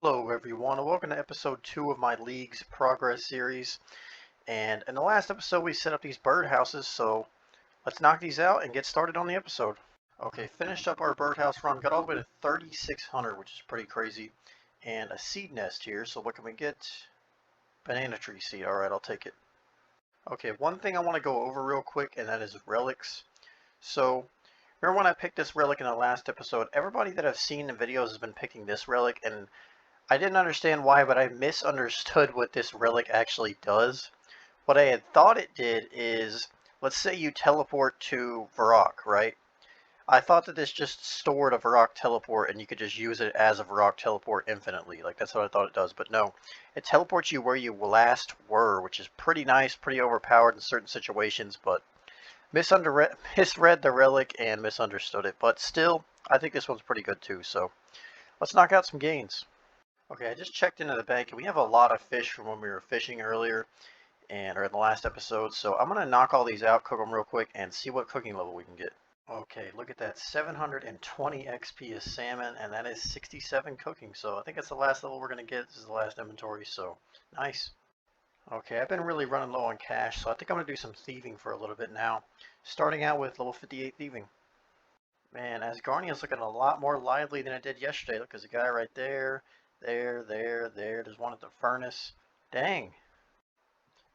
Hello everyone, and welcome to episode 2 of my League's Progress series. And in the last episode we set up these birdhouses, so let's knock these out and get started on the episode. Okay, finished up our birdhouse run, got all the way to 3,600, which is pretty crazy. And a seed nest here, so what can we get? Banana tree seed, alright, I'll take it. Okay, one thing I want to go over real quick, and that is relics. So, remember when I picked this relic in the last episode? Everybody that I've seen in videos has been picking this relic, and I didn't understand why, but I misunderstood what this relic actually does. What I had thought it did is, let's say you teleport to Varrock, right? I thought that this just stored a Varrock teleport and you could just use it as a Varrock teleport infinitely. Like, that's what I thought it does, but no. It teleports you where you last were, which is pretty nice, pretty overpowered in certain situations, but misread the relic and misunderstood it. But still, I think this one's pretty good too, so let's knock out some gains. Okay, I just checked into the bank, and we have a lot of fish from when we were fishing earlier, or in the last episode, so I'm going to knock all these out, cook them real quick, and see what cooking level we can get. Okay, look at that, 720 XP is salmon, and that is 67 cooking, so I think that's the last level we're going to get. This is the last inventory, so nice. Okay, I've been really running low on cash, so I think I'm going to do some thieving for a little bit now, starting out with level 58 thieving. Man, Asgarnia's looking a lot more lively than it did yesterday. Look, there's a guy right there. There. There's one at the furnace. Dang.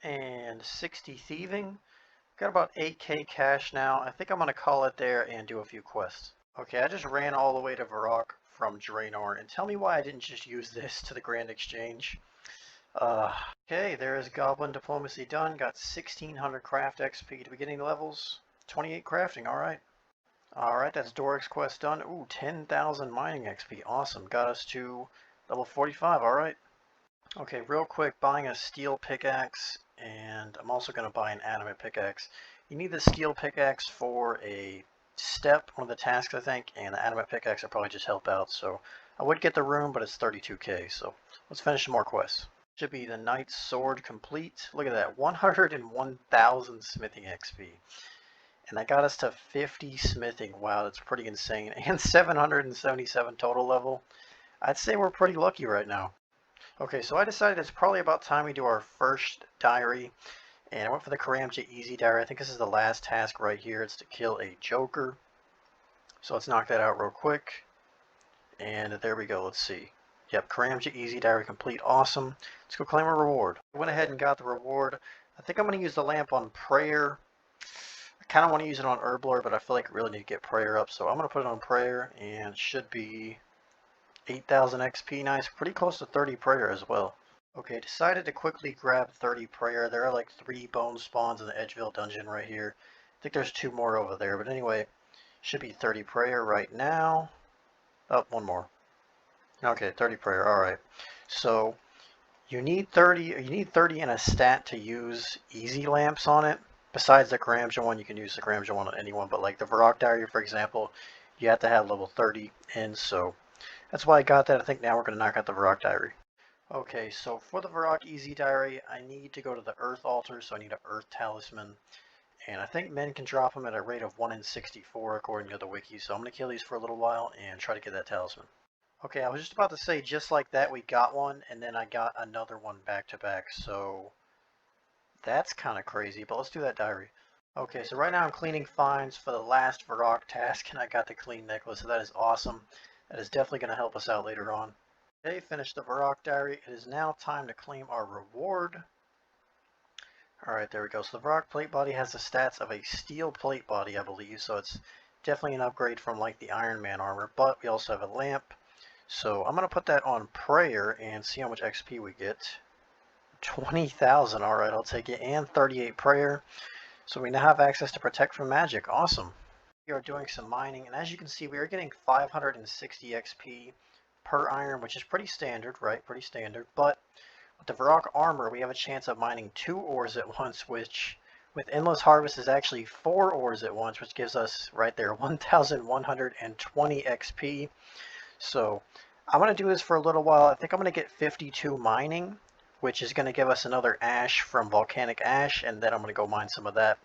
And 60 thieving. Got about 8k cash now. I think I'm going to call it there and do a few quests. Okay, I just ran all the way to Varrock from Draenor. And tell me why I didn't just use this to the Grand Exchange. Okay, there is Goblin Diplomacy done. Got 1600 craft XP to beginning levels. 28 crafting, alright. Alright, that's Doric's quest done. Ooh, 10,000 mining XP. Awesome. Got us to level 45. Alright. Okay, real quick, buying a steel pickaxe, and I'm also going to buy an adamant pickaxe. You need the steel pickaxe for a step, one of the tasks, I think, and the adamant pickaxe will probably just help out. So I would get the room, but it's 32k. So let's finish some more quests. Should be the Knight's Sword complete. Look at that, 101,000 smithing XP. And that got us to 50 smithing. Wow, that's pretty insane. And 777 total level. I'd say we're pretty lucky right now. Okay, so I decided it's probably about time we do our first diary. And I went for the Karamja Easy Diary. I think this is the last task right here. It's to kill a Joker. So let's knock that out real quick. And there we go. Let's see. Yep, Karamja Easy Diary complete. Awesome. Let's go claim a reward. I went ahead and got the reward. I think I'm going to use the lamp on prayer. I kind of want to use it on Herblore, but I feel like I really need to get prayer up. So I'm going to put it on prayer, and it should be 8,000 XP. Nice. Pretty close to 30 prayer as well. Okay, decided to quickly grab 30 prayer. There are like 3 bone spawns in the Edgeville dungeon right here. I think there's 2 more over there, but anyway, should be 30 prayer right now. Oh, 1 more. Okay, 30 prayer. All right. So you need 30 in a stat to use easy lamps on it. Besides the Karamja one, you can use the Karamja one on anyone, but like the Varrock Diary, for example, you have to have level 30 in, so that's why I got that. I think now we're going to knock out the Varrock Diary. Okay, so for the Varrock Easy Diary, I need to go to the Earth Altar, so I need an Earth Talisman. And I think men can drop them at a rate of 1 in 64 according to the wiki, so I'm going to kill these for a little while and try to get that talisman. Okay, I was just about to say, just like that, we got one, and then I got another one back to back, so that's kind of crazy, but let's do that diary. Okay, so right now I'm cleaning finds for the last Varrock task, and I got the clean necklace, so that is awesome. That is definitely going to help us out later on. Okay, finished the Varrock diary. It is now time to claim our reward. Alright, there we go. So the Varrock plate body has the stats of a steel plate body, I believe, so it's definitely an upgrade from like the Iron Man armor, but we also have a lamp. So I'm going to put that on prayer and see how much XP we get. 20,000, alright, I'll take it, and 38 prayer. So we now have access to protect from magic. Awesome. We are doing some mining, and as you can see, we are getting 560 XP per iron, which is pretty standard, right? Pretty standard. But with the Varrock armor, we have a chance of mining 2 ores at once, which with Endless Harvest is actually 4 ores at once, which gives us right there 1,120 XP. So I'm going to do this for a little while. I think I'm going to get 52 mining, which is going to give us another ash from Volcanic Ash, and then I'm going to go mine some of that.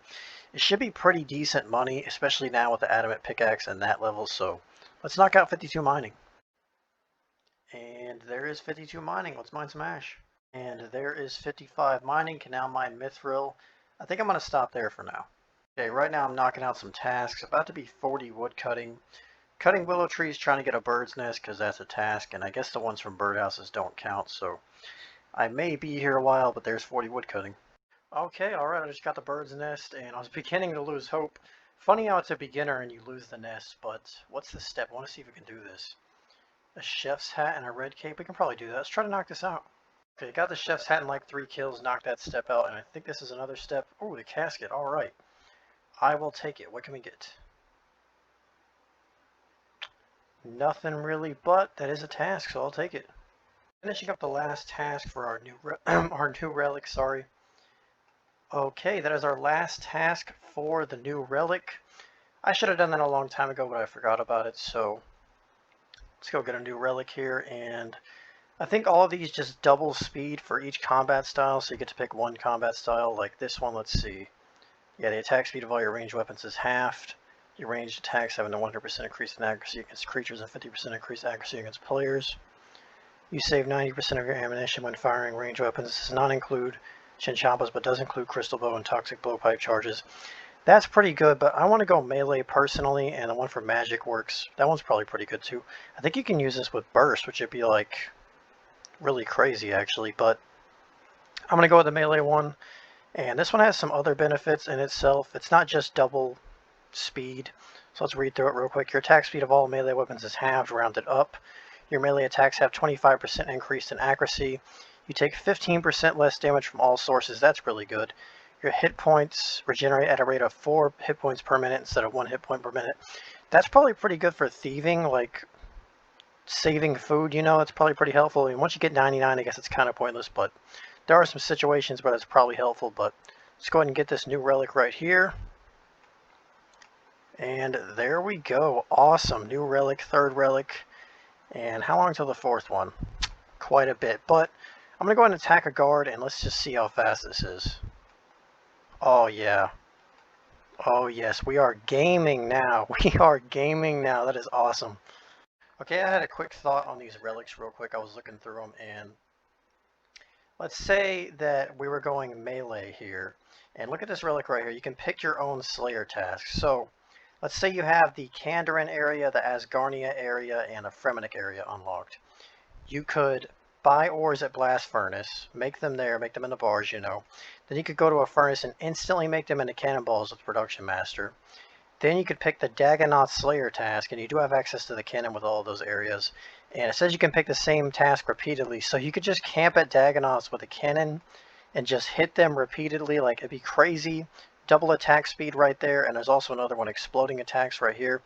It should be pretty decent money, especially now with the Adamant Pickaxe and that level, so let's knock out 52 mining. And there is 52 mining. Let's mine some ash. And there is 55 mining. Can now mine mithril. I think I'm going to stop there for now. Okay, right now I'm knocking out some tasks. About to be 40 wood cutting. Cutting willow trees, trying to get a bird's nest because that's a task. And I guess the ones from birdhouses don't count. So I may be here a while, but there's 40 wood cutting. Okay, alright, I just got the bird's nest, and I was beginning to lose hope. Funny how it's a beginner and you lose the nest, but what's the step? I want to see if we can do this. A chef's hat and a red cape? We can probably do that. Let's try to knock this out. Okay, got the chef's hat in like 3 kills, knocked that step out, and I think this is another step. Oh, the casket, alright. I will take it. What can we get? Nothing really, but that is a task, so I'll take it. Finishing up the last task for our new our new relic, sorry. Okay, that is our last task for the new relic. I should have done that a long time ago, but I forgot about it, so let's go get a new relic here, and I think all of these just double speed for each combat style, so you get to pick one combat style, like this one, let's see. Yeah, the attack speed of all your ranged weapons is halved. Your ranged attacks have a 100% increase in accuracy against creatures and 50% increased accuracy against players. You save 90% of your ammunition when firing ranged weapons. This does not include chinchompas, but does include crystal bow and toxic blowpipe charges. That's pretty good, but I want to go melee personally, and the one for magic works. That one's probably pretty good too. I think you can use this with burst, which would be like really crazy actually, but I'm going to go with the melee one. And this one has some other benefits in itself. It's not just double speed. So let's read through it real quick. Your attack speed of all melee weapons is halved, rounded up. Your melee attacks have 25% increase in accuracy. You take 15% less damage from all sources. That's really good. Your hit points regenerate at a rate of 4 hit points per minute instead of 1 hit point per minute. That's probably pretty good for thieving, like saving food, you know. It's probably pretty helpful. I mean, once you get 99, I guess it's kind of pointless, but there are some situations where that's probably helpful. But let's go ahead and get this new relic right here. And there we go. Awesome. New relic, third relic. And how long till the fourth one? Quite a bit. But I'm going to go ahead and attack a guard, and let's just see how fast this is. Oh, yeah. Oh, yes. We are gaming now. We are gaming now. That is awesome. Okay, I had a quick thought on these relics real quick. I was looking through them, and let's say that we were going melee here. And look at this relic right here. You can pick your own Slayer task. So let's say you have the Kandarin area, the Asgarnia area, and the Fremenic area unlocked. You could buy ores at Blast Furnace, make them there, make them in the bars, you know. Then you could go to a furnace and instantly make them into cannonballs with Production Master. Then you could pick the Dagonoth Slayer task, and you do have access to the cannon with all of those areas. And it says you can pick the same task repeatedly, so you could just camp at Dagonoths with a cannon and just hit them repeatedly. Like, it'd be crazy. Double attack speed right there, and there's also another one, exploding attacks right here.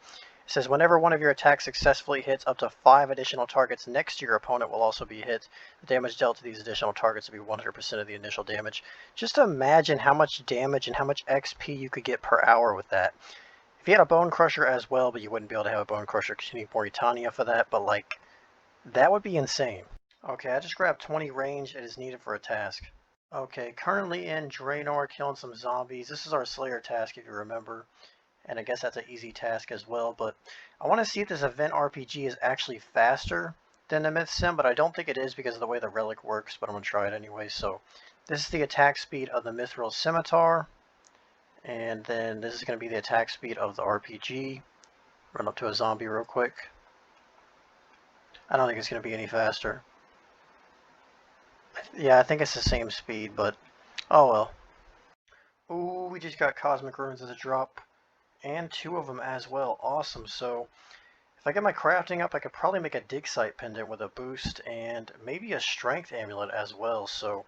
It says whenever one of your attacks successfully hits, up to 5 additional targets next to your opponent will also be hit. The damage dealt to these additional targets will be 100% of the initial damage. Just imagine how much damage and how much XP you could get per hour with that. If you had a Bone Crusher as well, but you wouldn't be able to have a Bone Crusher because you need Moritania for that, but like, that would be insane. Okay, I just grabbed 20 range. It is needed for a task. Okay, currently in Draenor killing some zombies. This is our Slayer task, if you remember. And I guess that's an easy task as well, but I want to see if this event RPG is actually faster than the Myth Sim, but I don't think it is because of the way the relic works, but I'm going to try it anyway. So this is the attack speed of the Mithril Scimitar. And then this is going to be the attack speed of the RPG. Run up to a zombie real quick. I don't think it's going to be any faster. Yeah, I think it's the same speed, but oh well. Ooh, we just got Cosmic Runes as a drop. And 2 of them as well. Awesome. So if I get my crafting up, I could probably make a dig site pendant with a boost and maybe a strength amulet as well. So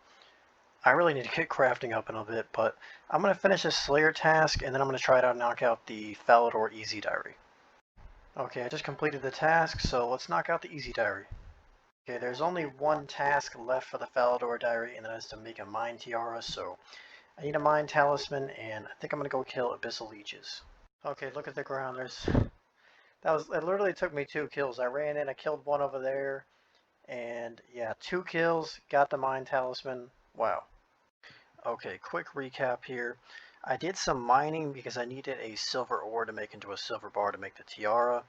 I really need to get crafting up in a bit, but I'm going to finish this Slayer task, and then I'm going to try to knock out the Falador Easy Diary. Okay, I just completed the task, so let's knock out the Easy Diary. Okay, there's only one task left for the Falador Diary, and that is to make a Mine Tiara, so I need a Mine Talisman, and I think I'm going to go kill Abyssal Leeches. Okay, look at the ground. It literally took me 2 kills. I ran in, I killed one over there, and yeah, 2 kills, got the Mine Talisman. Wow. Okay, quick recap here. I did some mining because I needed a silver ore to make into a silver bar to make the tiara,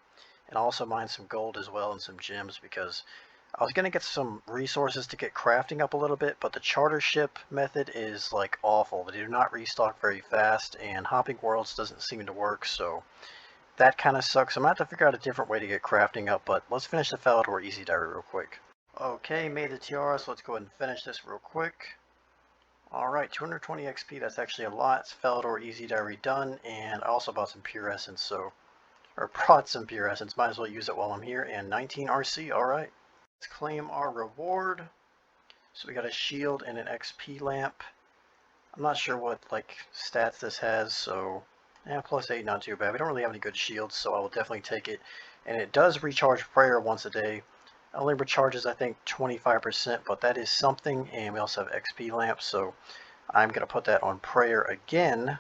and also mined some gold as well and some gems because I was gonna get some resources to get crafting up a little bit, but the charter ship method is like awful. They do not restock very fast, and hopping worlds doesn't seem to work, so that kind of sucks. I'm gonna have to figure out a different way to get crafting up, but let's finish the Falador Easy Diary real quick. Okay, made the tiara, so let's go ahead and finish this real quick. Alright, 220 XP, that's actually a lot. It's Falador Easy Diary done, and I also bought some Pure Essence, or brought some Pure Essence, might as well use it while I'm here, and 19 RC, alright. Let's claim our reward. So we got a shield and an XP lamp. I'm not sure what like stats this has, so yeah, +8, not too bad. We don't really have any good shields, so I will definitely take it. And it does recharge prayer once a day. It only recharges, I think, 25%, but that is something. And we also have XP lamps, so I'm going to put that on prayer again.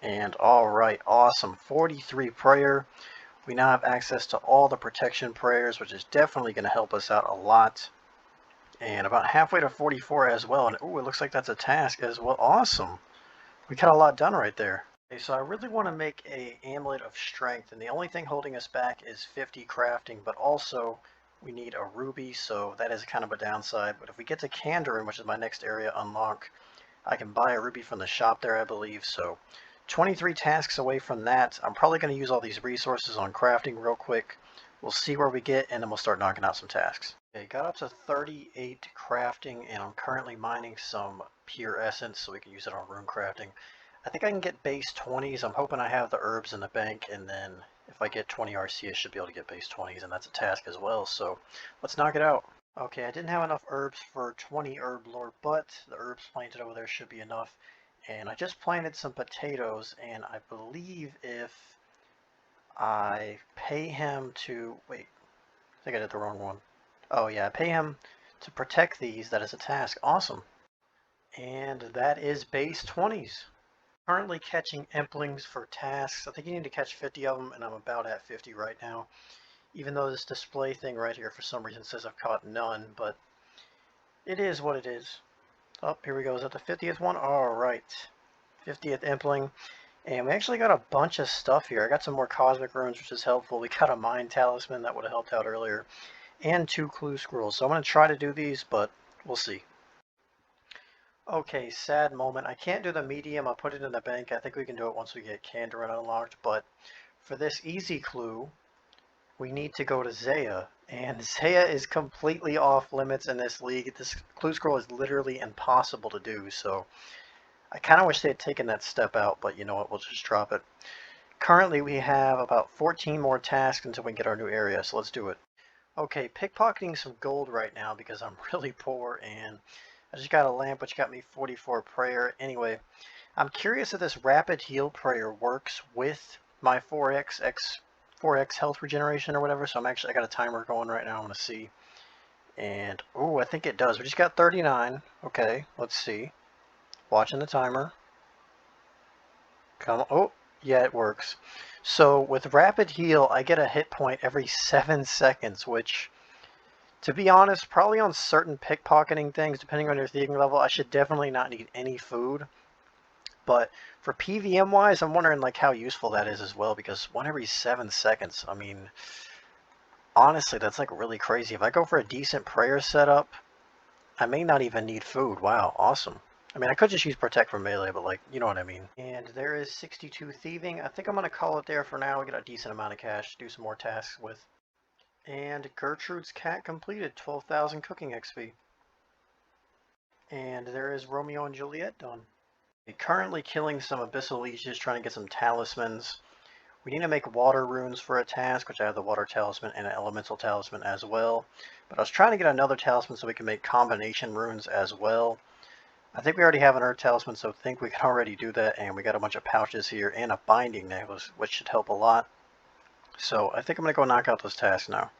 And alright, awesome. 43 prayer. We now have access to all the protection prayers, which is definitely going to help us out a lot. And about halfway to 44 as well. And ooh, it looks like that's a task as well. Awesome. We got a lot done right there. Okay, so I really want to make a amulet of strength, and the only thing holding us back is 50 crafting, but also we need a ruby, so that is kind of a downside. But if we get to Kandarin, which is my next area unlock, I can buy a ruby from the shop there, I believe. So 23 tasks away from that. I'm probably going to use all these resources on crafting real quick. We'll see where we get, and then we'll start knocking out some tasks. Okay, got up to 38 crafting, and I'm currently mining some pure essence so we can use it on rune crafting. I think I can get base 20s. I'm hoping I have the herbs in the bank, and then if I get 20 RC, I should be able to get base 20s, and that's a task as well, so let's knock it out. Okay, I didn't have enough herbs for 20 herb lore, but the herbs planted over there should be enough. And I just planted some potatoes, and I believe if I pay him to... Wait, I think I did the wrong one. Oh yeah, I pay him to protect these. That is a task. Awesome. And that is base 20s. Currently catching Emplings for tasks. I think you need to catch 50 of them, and I'm about at 50 right now. Even though this display thing right here for some reason says I've caught none, but it is what it is. Oh, here we go. Is that the 50th one? Alright. 50th Empling. And we actually got a bunch of stuff here. I got some more Cosmic Runes, which is helpful. We got a Mind Talisman that would have helped out earlier. And 2 Clue Scrolls. So I'm going to try to do these, but we'll see. Okay, sad moment. I can't do the medium. I'll put it in the bank. I think we can do it once we get Kandarin unlocked. But for this easy clue, we need to go to Zaya. And Zaya is completely off limits in this league. This clue scroll is literally impossible to do. So I kind of wish they had taken that step out. But you know what? We'll just drop it. Currently, we have about 14 more tasks until we get our new area. So let's do it. Okay, pickpocketing some gold right now because I'm really poor, and I just got a lamp which got me 44 prayer. Anyway, I'm curious if this rapid heal prayer works with my 4x health regeneration or whatever. So I got a timer going right now. I want to see. And oh, I think it does. We just got 39. Okay, let's see. Watching the timer. Come on. Oh, yeah, it works. So with rapid heal, I get a hit point every 7 seconds, which, to be honest, probably on certain pickpocketing things, depending on your thieving level, I should definitely not need any food. But for PVM wise, I'm wondering like how useful that is as well, because 1 every 7 seconds, I mean, honestly, that's like really crazy. If I go for a decent prayer setup, I may not even need food. Wow, awesome. I mean, I could just use Protect from melee, but like, you know what I mean. And there is 62 thieving. I think I'm going to call it there for now. We got a decent amount of cash to do some more tasks with. And Gertrude's cat completed, 12,000 cooking XP. And there is Romeo and Juliet done. Currently killing some Abyssal Leeches, trying to get some talismans. We need to make water runes for a task, which I have the water talisman and an elemental talisman as well. But I was trying to get another talisman so we can make combination runes as well. I think we already have an earth talisman, so I think we can already do that. And we got a bunch of pouches here and a binding necklace, which should help a lot. So I think I'm going to go knock out those tasks now.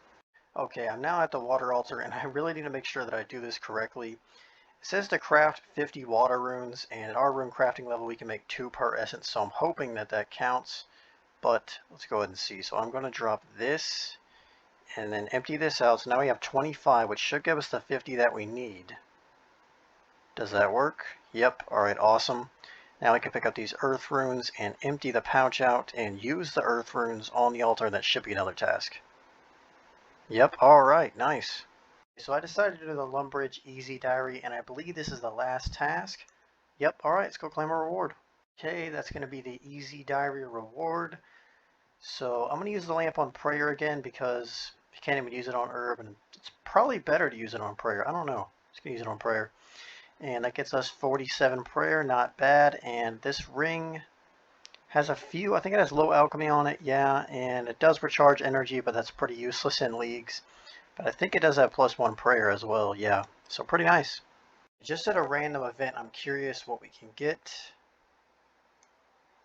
Okay, I'm now at the water altar, and I really need to make sure that I do this correctly. It says to craft 50 water runes, and at our rune crafting level we can make 2 per essence, so I'm hoping that that counts. But let's go ahead and see. So I'm going to drop this and then empty this out. So now we have 25, which should give us the 50 that we need. Does that work? Yep. Alright, awesome. Now we can pick up these earth runes and empty the pouch out and use the earth runes on the altar. That should be another task. Yep, alright, nice. So I decided to do the Lumbridge Easy Diary, and I believe this is the last task. Yep, alright, let's go claim a reward. Okay, that's going to be the Easy Diary reward. So I'm going to use the lamp on prayer again because you can't even use it on herb, and it's probably better to use it on prayer. I don't know. Just going to use it on prayer. And that gets us 47 prayer, not bad. And this ring has a few, I think it has low alchemy on it, yeah, and it does recharge energy, but that's pretty useless in leagues. But I think it does have +1 prayer as well, yeah. So pretty nice. Just at a random event, I'm curious what we can get.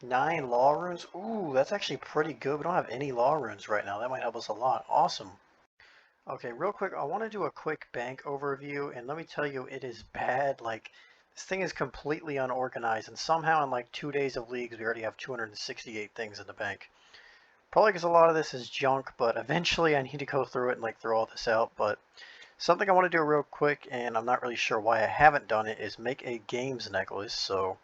9 law runes. Ooh, that's actually pretty good. We don't have any law runes right now. That might help us a lot. Awesome. Okay, real quick, I want to do a quick bank overview, and let me tell you, it is bad. Like, this thing is completely unorganized, and somehow in like 2 days of leagues, we already have 268 things in the bank. Probably because a lot of this is junk, but eventually I need to go through it and like throw all this out. But something I want to do real quick, and I'm not really sure why I haven't done it, is make a games necklace. So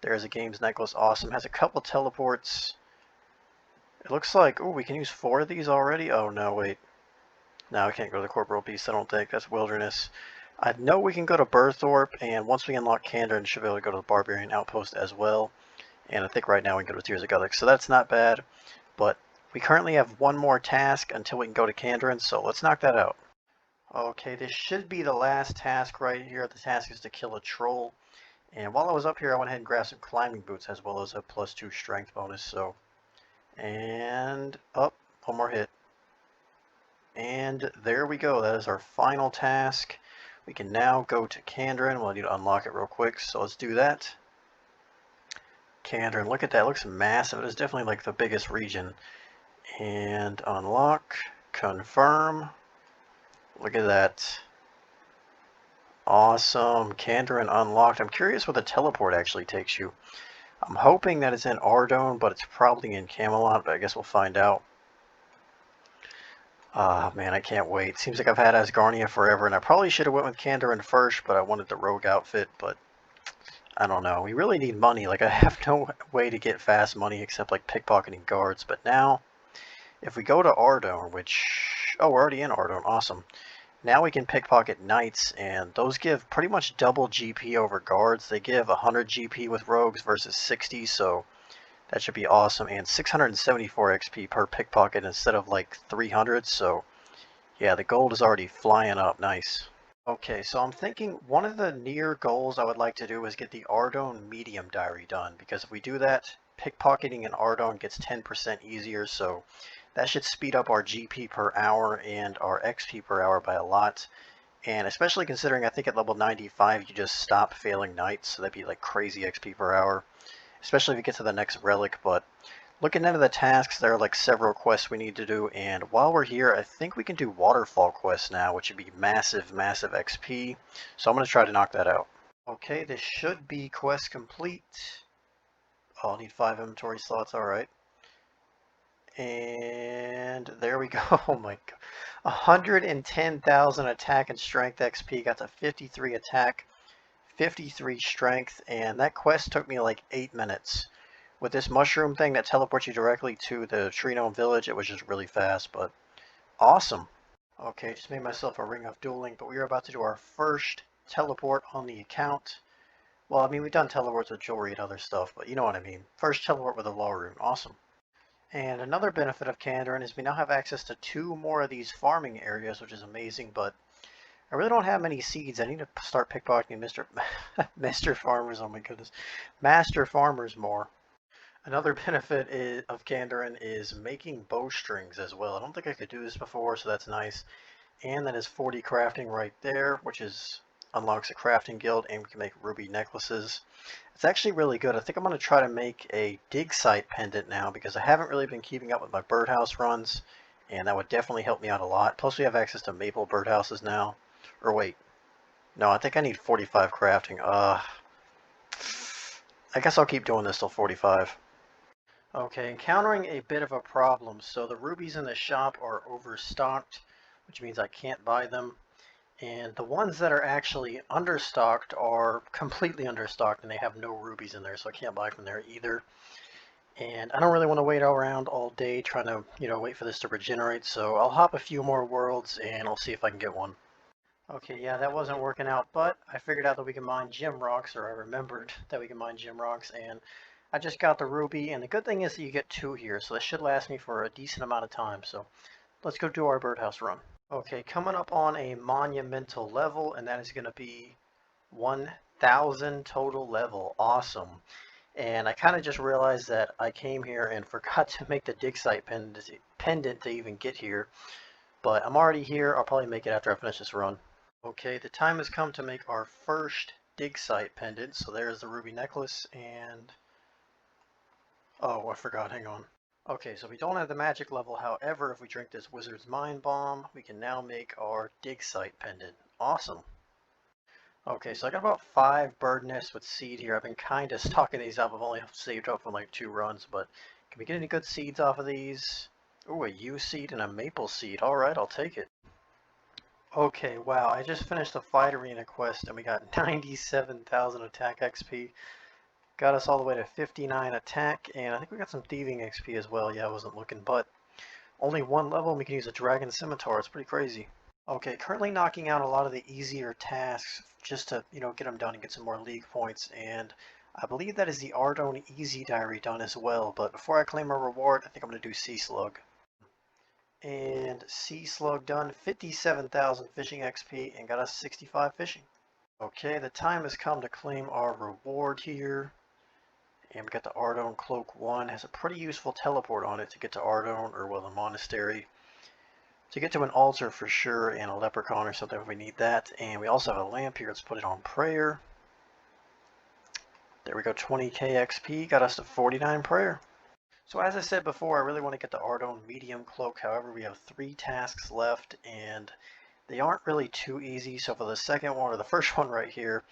there's a games necklace. Awesome. Has a couple teleports. It looks like, oh, we can use 4 of these already. Oh, no, wait. No, I can't go to the Corporal Beast, I don't think. That's Wilderness. I know we can go to Berthorpe, and once we unlock Candor, should be able to go to the Barbarian Outpost as well. And I think right now we can go to Tears of Gullick, so that's not bad. But we currently have one more task until we can go to Kandarin, so let's knock that out. Okay, this should be the last task right here. The task is to kill a troll. And while I was up here, I went ahead and grabbed some climbing boots as well as a +2 strength bonus, so... And... up, one more hit. And there we go. That is our final task. We can now go to Kandarin. We'll need to unlock it real quick, so let's do that. Kandarin, look at that. It looks massive. It is definitely like the biggest region. And unlock, confirm. Look at that. Awesome. Kandarin unlocked. I'm curious where the teleport actually takes you. I'm hoping that it's in Ardone, but it's probably in Camelot, but I guess we'll find out. Ah, man, I can't wait. Seems like I've had Asgarnia forever, and I probably should have went with Kandarin first, but I wanted the rogue outfit, but I don't know. We really need money. Like, I have no way to get fast money except, like, pickpocketing guards, but now, if we go to Ardone, which... Oh, we're already in Ardone. Awesome. Now we can pickpocket knights, and those give pretty much double GP over guards. They give 100 GP with rogues versus 60, so... That should be awesome, and 674 XP per pickpocket instead of like 300, so yeah, the gold is already flying up. Nice. Okay, so I'm thinking one of the near goals I would like to do is get the Ardone medium diary done, because if we do that, pickpocketing in Ardone gets 10% easier, so that should speed up our GP per hour and our XP per hour by a lot. And especially considering I think at level 95 you just stop failing knights, so that'd be like crazy XP per hour. Especially if you get to the next relic, but looking into the tasks, there are like several quests we need to do, and while we're here, I think we can do waterfall quests now, which would be massive, massive XP, so I'm going to try to knock that out. Okay, this should be quest complete. Oh, I'll need 5 inventory slots, alright. And there we go. Oh my god. 110,000 attack and strength XP, got to 53 attack. 53 strength, and that quest took me like 8 minutes. With this mushroom thing that teleports you directly to the Tree Gnome village, it was just really fast, but awesome. Okay, just made myself a ring of dueling, but we are about to do our first teleport on the account. Well, I mean, we've done teleports with jewelry and other stuff, but you know what I mean. First teleport with a law rune. Awesome. And another benefit of Kandarin is we now have access to 2 more of these farming areas, which is amazing, but I really don't have many seeds. I need to start pickpocketing Mr. Farmers, oh my goodness, Master Farmers more. Another benefit of Kandarin is making bowstrings as well. I don't think I could do this before, so that's nice. And that is 40 crafting right there, which unlocks a crafting guild, and we can make ruby necklaces. It's actually really good. I think I'm going to try to make a dig site pendant now, because I haven't really been keeping up with my birdhouse runs, and that would definitely help me out a lot. Plus we have access to maple birdhouses now. Or wait, no, I think I need 45 crafting. I guess I'll keep doing this till 45. Okay, encountering a bit of a problem. So the rubies in the shop are overstocked, which means I can't buy them. And the ones that are actually understocked are completely understocked, and they have no rubies in there, so I can't buy from there either. And I don't really want to wait around all day trying to, wait for this to regenerate, so I'll hop a few more worlds and I'll see if I can get one. Okay, yeah, that wasn't working out, but I figured out that we can mine gem rocks, or I remembered that we can mine gem rocks, and I just got the ruby, and the good thing is that you get two here, so this should last me for a decent amount of time, so let's go do our birdhouse run. Okay, coming up on a monumental level, and that is going to be 1,000 total level. Awesome. And I kind of just realized that I came here and forgot to make the dig site pendant to even get here, but I'm already here. I'll probably make it after I finish this run. Okay, the time has come to make our first dig site pendant. So there's the ruby necklace and... oh, I forgot, hang on. Okay, so we don't have the magic level. However, if we drink this wizard's mind bomb, we can now make our dig site pendant. Awesome. Okay, so I got about 5 bird nests with seed here. I've been kind of stocking these up. I've only saved up from like 2 runs, but can we get any good seeds off of these? Ooh, a yew seed and a maple seed. Alright, I'll take it. Okay, wow, I just finished the fight arena quest and we got 97,000 attack XP. Got us all the way to 59 attack, and I think we got some thieving XP as well. Yeah, I wasn't looking, but only 1 level and we can use a dragon scimitar. It's pretty crazy. Okay, currently knocking out a lot of the easier tasks just to, get them done and get some more league points, and I believe that is the Ardone Easy Diary done as well, but before I claim a reward, I think I'm going to do Sea Slug. And Sea Slug done, 57,000 fishing XP, and got us 65 fishing. Okay, the time has come to claim our reward here. And we got the Ardone Cloak 1. It has a pretty useful teleport on it to get to Ardone, or well, the monastery. To get to an altar for sure, and a leprechaun or something if we need that. And we also have a lamp here. Let's put it on prayer. There we go, 20k XP. Got us to 49 prayer. So as I said before, I really want to get the Ardone medium cloak. However, we have 3 tasks left, and they aren't really too easy. So for the second one, or the first one right here,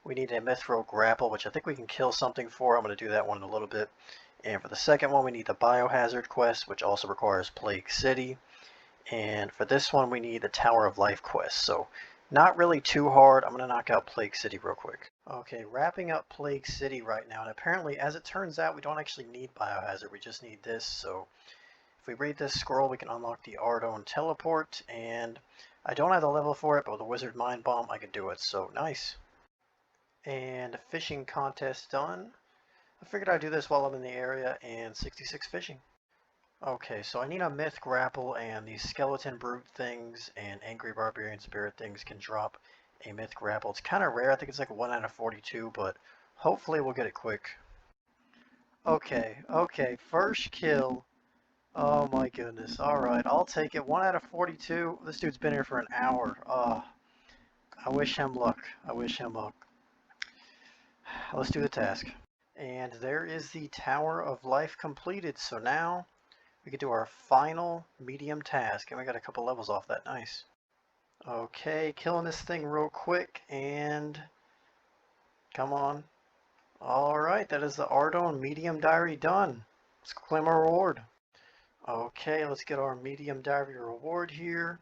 we need a mithril grapple, which I think we can kill something for. I'm going to do that one in a little bit. And for the second one, we need the biohazard quest, which also requires Plague City. And for this one, we need the Tower of Life quest. So not really too hard. I'm going to knock out Plague City real quick. Okay, wrapping up Plague City right now. And apparently, as it turns out, we don't actually need biohazard. We just need this. So if we read this scroll, we can unlock the Ardone teleport. And I don't have the level for it, but with the Wizard Mind Bomb, I can do it. So nice. And fishing contest done. I figured I'd do this while I'm in the area, and 66 fishing. Okay, so I need a myth grapple, and these skeleton brute things and angry barbarian spirit things can drop a myth grapple. It's kind of rare. I think it's like 1 out of 42, but hopefully we'll get it quick. Okay, first kill. Oh my goodness. Alright, I'll take it. 1 out of 42. This dude's been here for an hour. I wish him luck. I wish him luck. Let's do the task. And there is the Tower of Life completed. So now we can do our final medium task. And we got a couple levels off that. Nice. Okay, killing this thing real quick. And come on. Alright, that is the Ardone medium diary done. Let's claim our reward. Okay, let's get our medium diary reward here.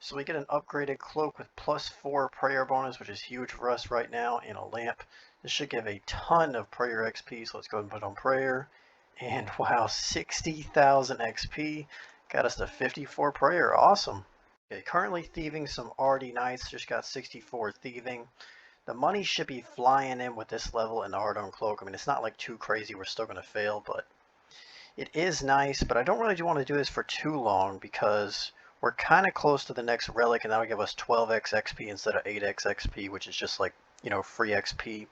So we get an upgraded cloak with +4 prayer bonus, which is huge for us right now, and a lamp. This should give a ton of prayer XP, so let's go ahead and put it on prayer. And wow, 60,000 XP. Got us to 54 prayer. Awesome. Okay, currently thieving some RD Knights. Just got 64 thieving. The money should be flying in with this level and the Ardone Cloak. I mean, it's not like too crazy. We're still going to fail, but it is nice. But I don't really want to do this for too long because we're kind of close to the next relic, and that'll give us 12x XP instead of 8x XP, which is just like, free XP.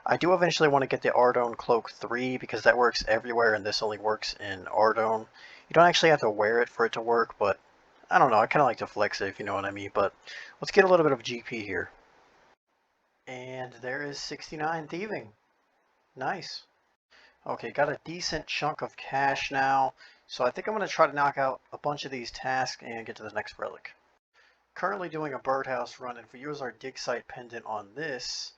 I do eventually want to get the Ardone Cloak 3 because that works everywhere, and this only works in Ardone. You don't actually have to wear it for it to work, but I don't know. I kind of like to flex it, if you know what I mean. But let's get a little bit of GP here. And there is 69 thieving. Nice. Okay, got a decent chunk of cash now. So I think I'm going to try to knock out a bunch of these tasks and get to the next relic. Currently doing a birdhouse run, and if we use our dig site pendant on this,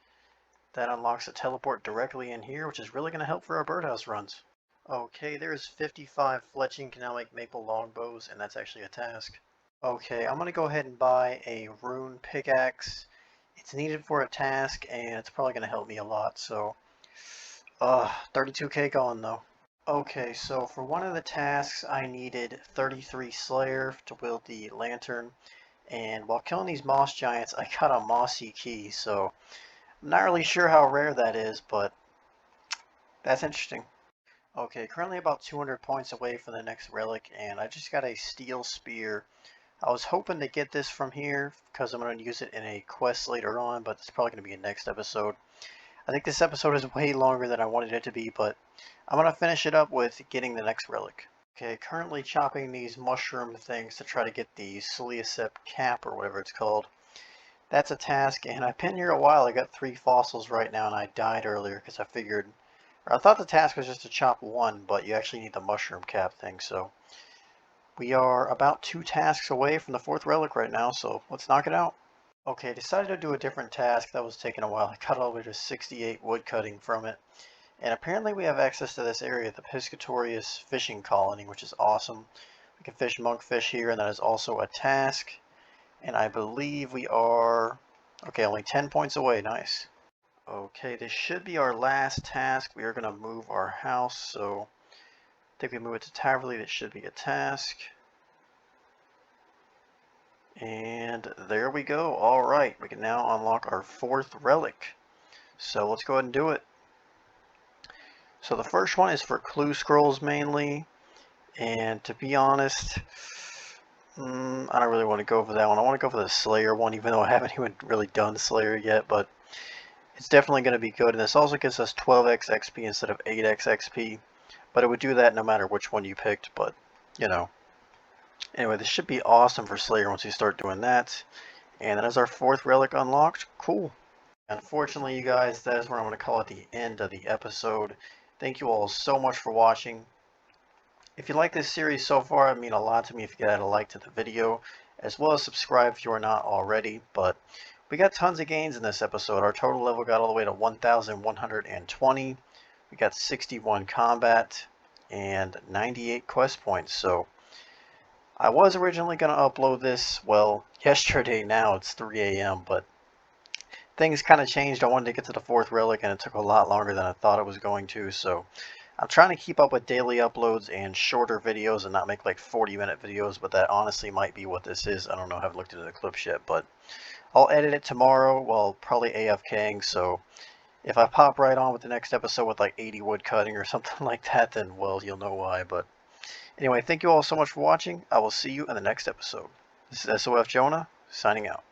that unlocks a teleport directly in here, which is really going to help for our birdhouse runs. Okay, there's 55 fletching, can now make maple longbows, and that's actually a task. Okay, I'm going to go ahead and buy a rune pickaxe. It's needed for a task, and it's probably going to help me a lot, so 32k gone though. Okay, so for one of the tasks I needed 33 Slayer to wield the lantern, And while killing these moss giants, I got a mossy key, so I'm not really sure how rare that is, but that's interesting. Okay, currently about 200 points away from the next relic, and I just got a steel spear. I was hoping to get this from here because I'm going to use it in a quest later on, but it's probably going to be a next episode. I think this episode is way longer than I wanted it to be, but I'm going to finish it up with getting the next relic. Okay, currently chopping these mushroom things to try to get the Ciliacep cap or whatever it's called. That's a task, and I've been here a while. I got 3 fossils right now, and I died earlier because I figured, or I thought the task was just to chop one, but you actually need the mushroom cap thing, so we are about 2 tasks away from the 4th relic right now, so let's knock it out. Okay, decided to do a different task that was taking a while. I cut all the way to 68 wood cutting from it. And apparently we have access to this area, the Piscatorius fishing colony, which is awesome. We can fish monkfish here, and that is also a task. And I believe we are, okay, only 10 points away. Nice. Okay, this should be our last task. We are going to move our house, so I think we move it to Taverley. That should be a task. And there we go. All right, we can now unlock our 4th relic. So let's go ahead and do it. So the first one is for clue scrolls mainly, and to be honest, I don't really want to go for that one. I want to go for the Slayer one, even though I haven't even really done Slayer yet, but it's definitely going to be good. And this also gives us 12x XP instead of 8x XP, but it would do that no matter which one you picked, but, you know. Anyway, this should be awesome for Slayer once you start doing that. And that is our 4th relic unlocked. Cool. Unfortunately, you guys, that is where I'm going to call it the end of the episode. Thank you all so much for watching. If you like this series so far, it would mean a lot to me if you could add a like to the video, as well as subscribe if you are not already. But we got tons of gains in this episode. Our total level got all the way to 1,120. We got 61 combat and 98 quest points. So I was originally going to upload this, well, yesterday. Now it's 3 a.m., but things kind of changed. I wanted to get to the 4th relic, and it took a lot longer than I thought it was going to, so I'm trying to keep up with daily uploads and shorter videos and not make like 40-minute videos, but that honestly might be what this is. I don't know, I haven't looked into the clips yet, but I'll edit it tomorrow, well, probably AFKing, so if I pop right on with the next episode with like 80 wood cutting or something like that, then, well, you'll know why. But anyway, thank you all so much for watching. I will see you in the next episode. This is SOF Jonah, signing out.